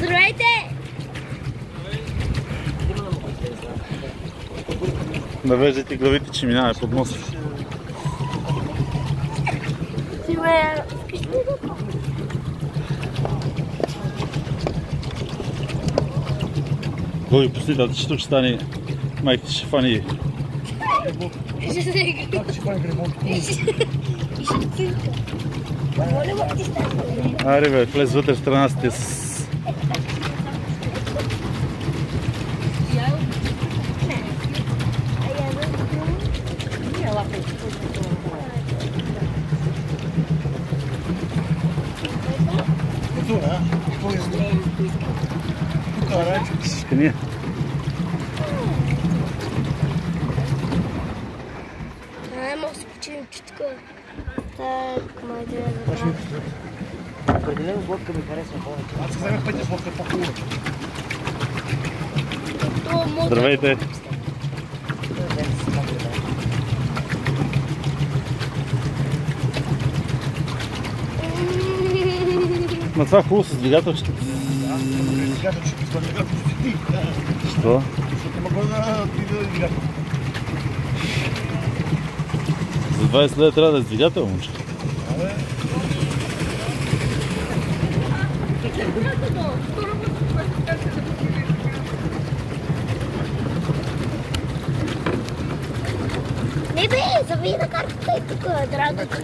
Здравейте! Навеждайте главите, че минаваме под мост. Боги, пусти да, че тук ще стане майките ще фани. Аре бе, влез вътре в страна сте с... Скъния. Мога да се починим чутка. Так, май да я забравя. Определено с лодка ми харесва повече. Аз се вземе пътя с лодка по-хубаво. Здравейте! Ма това хубаво с двигателчето. Да, двигателчето, с двигателчето си ти. Що? Защото мога да двигател. За 20 лева трябва да е с двигател, момче. Не бе, завиди на картата и тук е драгата.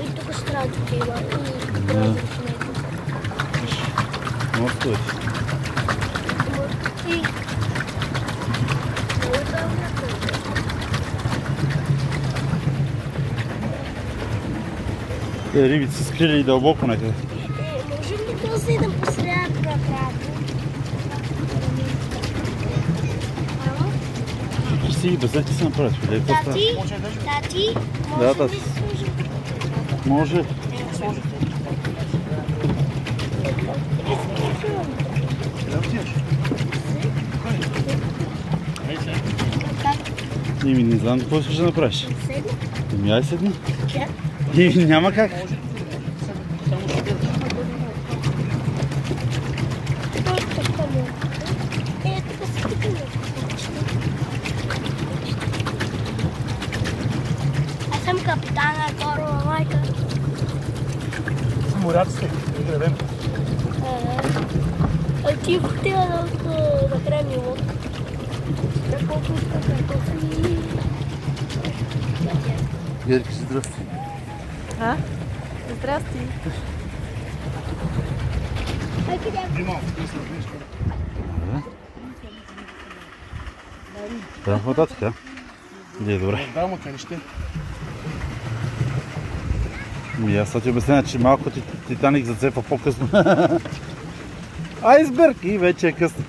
И тук ще трябва да има. И тук трябва да се Мост е. Рибите са скрили и дълбоко някъде. Можем ли да седем по средата направо? Си ги без ти се направят. Тати, Да, може тати. ли да сложим? Може. Ими не знам какво искаш да направиш. Ими ай седни. И няма как. Аз съм капитана корова, майка. Моряците, гребем. А ти в хотела да храни лодка. Колко искаш картофи? Герки, здрасти. А? Здрасти. Да, нататък, а? Иде, добре. Да, му къде ще? Аз ти обясня, че малко Титаник зацепа по-късно. Айсберг! И вече е късно.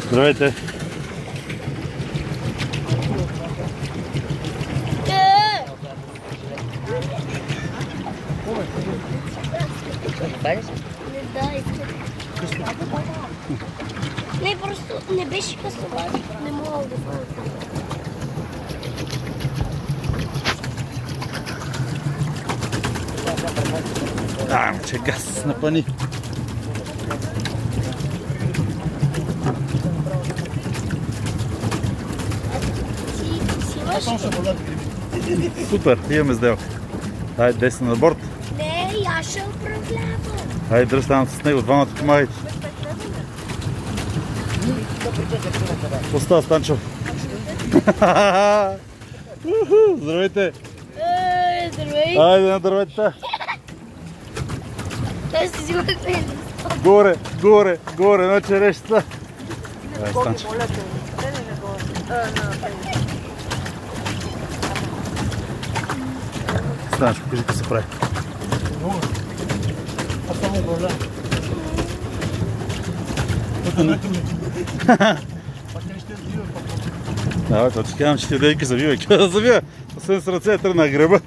Здравейте! Не, просто не беше късно, не мога да знам. Че газ напъни. Супер, имаме сделка. Хайде, 10 на борт. Не, я ще управлявам. Хайде, дръж там с него, двамата помагайте. Остава, Станчо. Здравейте. Здравей. Хайде на дърветата. Те си взимате. Горе, горе, горе на черешата. Хайде, Станчо. Станчо, покажи какво се прави. Аз само управлявам. Да, точно казвам, че ти дейки завива. Какво да завива? Освен с ръце тръгна гръба.